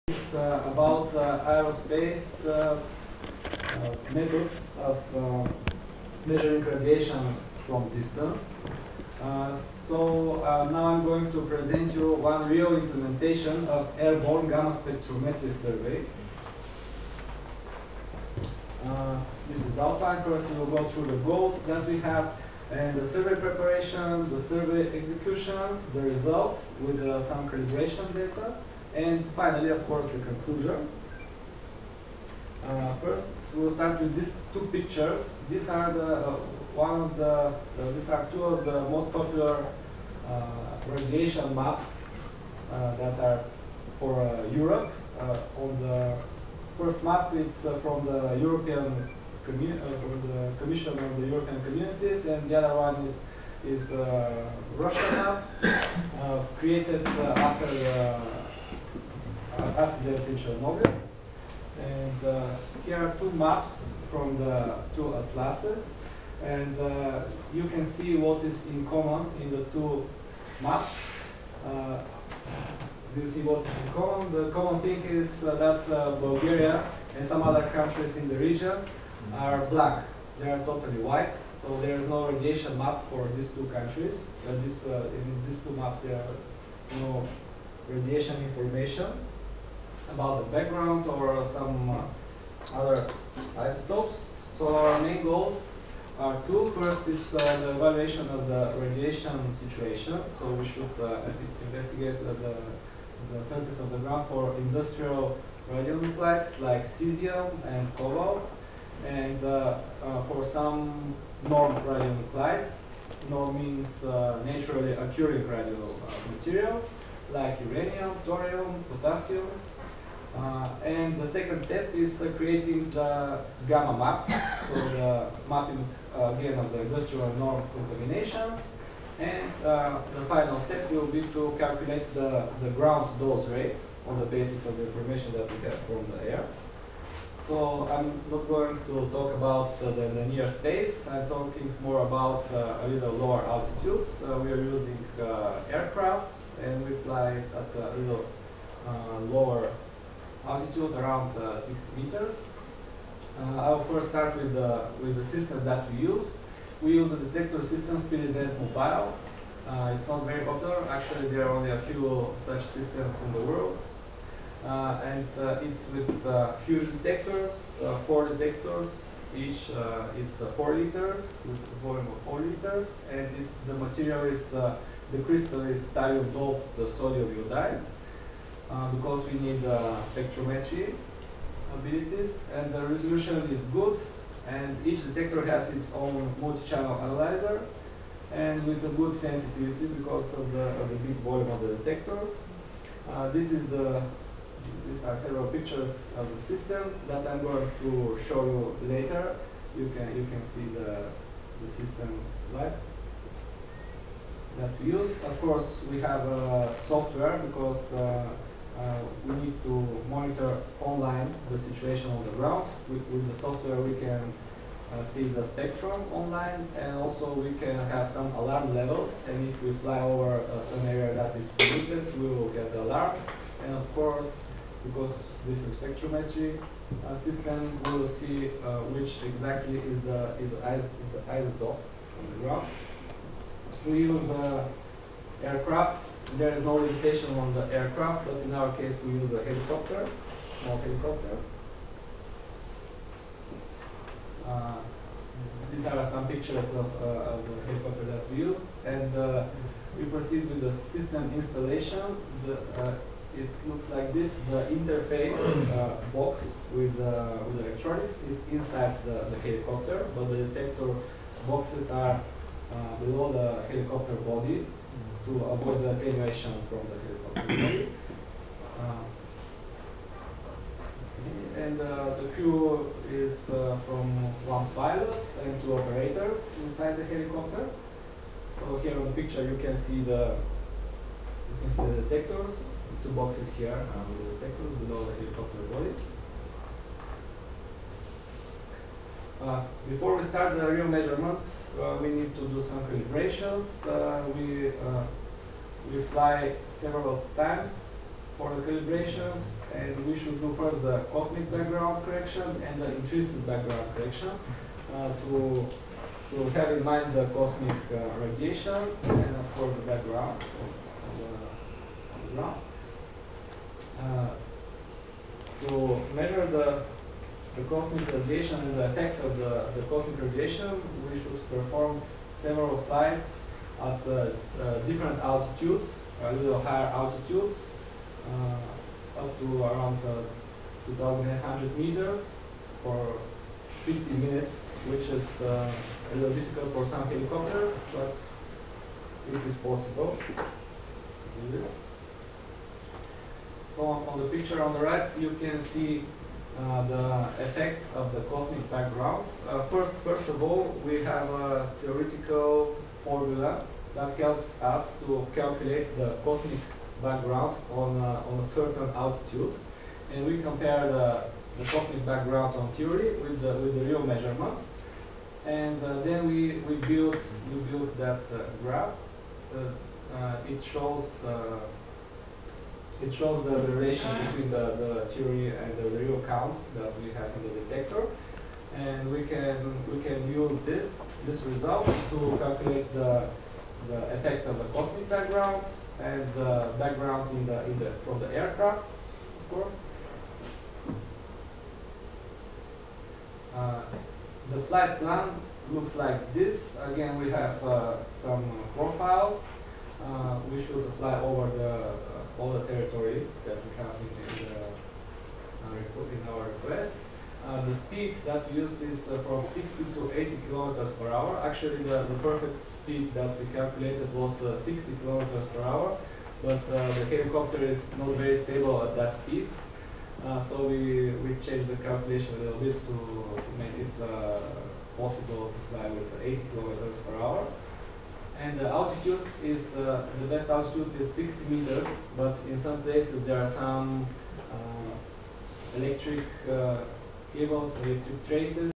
It's about aerospace methods of measuring radiation from distance. Now I'm going to present you one real implementation of airborne gamma spectrometry survey. This is the outline. First we will go through the goals that we have, and the survey preparation, the survey execution, the result with some calibration data, and finally, of course, the conclusion. First, we will start with these two pictures. These are these are two of the most popular radiation maps that are for Europe. On the first map, it's from the European Commission of the European Communities, and the other one is Russian map created after the accident in Chernobyl. And here are two maps from the two atlases, and you can see what is in common in the two maps. You see what is in common. The common thing is that Bulgaria and some other countries in the region are black. They are totally white, so there is no radiation map for these two countries. In these two maps there are no radiation information about the background or some other isotopes. So our main goals are two. First is the evaluation of the radiation situation. So we should investigate the surface of the ground for industrial radionuclides like cesium and cobalt, and for some norm radionuclides. Norm means naturally occurring radiomaterials like uranium, thorium, potassium. And the second step is creating the gamma map, so the mapping again of the industrial norm contaminations. And the final step will be to calculate the ground dose rate on the basis of the information that we have from the air. So I'm not going to talk about the near space. I'm talking more about a little lower altitude. We are using aircrafts, and we fly at a little lower altitude, around 60 meters. I'll first start with the system that we use. We use a detector system, Spirit Mobile. It's not very popular. Actually, there are only a few such systems in the world. And it's with huge detectors, 4 detectors. Each is 4 liters, with a volume of 4 liters. And the material is, the crystal is thallium doped sodium iodide. Because we need spectrometry abilities, and the resolution is good, and each detector has its own multi-channel analyzer, and with a good sensitivity because of the big volume of the detectors. These are several pictures of the system that I'm going to show you later. You can see the system live that we use. Of course, we have software because we need to monitor online the situation on the ground. With the software we can see the spectrum online, and also we can have some alarm levels, and if we fly over some area that is polluted, we will get the alarm. And of course, because this is spectrometry system, we will see which exactly is the isotope on the ground. We use aircraft. There is no limitation on the aircraft, but in our case we use a helicopter, small helicopter. These are some pictures of the helicopter that we use, and we proceed with the system installation. It looks like this. The interface box with electronics is inside the helicopter, but the detector boxes are below the helicopter body, to avoid the attenuation from the helicopter body. And the crew is from 1 pilot and 2 operators inside the helicopter. So here on the picture you can see the detectors, 2 boxes here with the detectors below the helicopter body. Before we start the real measurement, we need to do some calibrations. We fly several times for the calibrations, and should do first the cosmic background correction and the intrinsic background correction to have in mind the cosmic radiation and of course the background of the ground. To measure the cosmic radiation and the effect of the cosmic radiation, we should perform several flights at different altitudes, a little higher altitudes, up to around 2,800 meters for 50 minutes, which is a little difficult for some helicopters, but it is possible to do this. So on the picture on the right, you can see the effect of the cosmic background. First of all, we have a theoretical formula that helps us to calculate the cosmic background on a certain altitude, and we compare the cosmic background on theory with the real measurement, and then we build that graph. It shows the relation between the theory and the real counts that we have in the detector, and we can use this result to calculate the effect of the cosmic background and the background from the aircraft, of course. The flight plan looks like this. Again, we have some profiles. We should fly over all the territory that we have in our request. The speed that we used is from 60 to 80 kilometers per hour. Actually, the perfect speed that we calculated was 60 kilometers per hour, but the helicopter is not very stable at that speed. So we changed the calculation a little bit to make it possible to fly with 80 kilometers per hour. And the altitude is, the best altitude is 60 meters, but in some places there are some electric cables, electric traces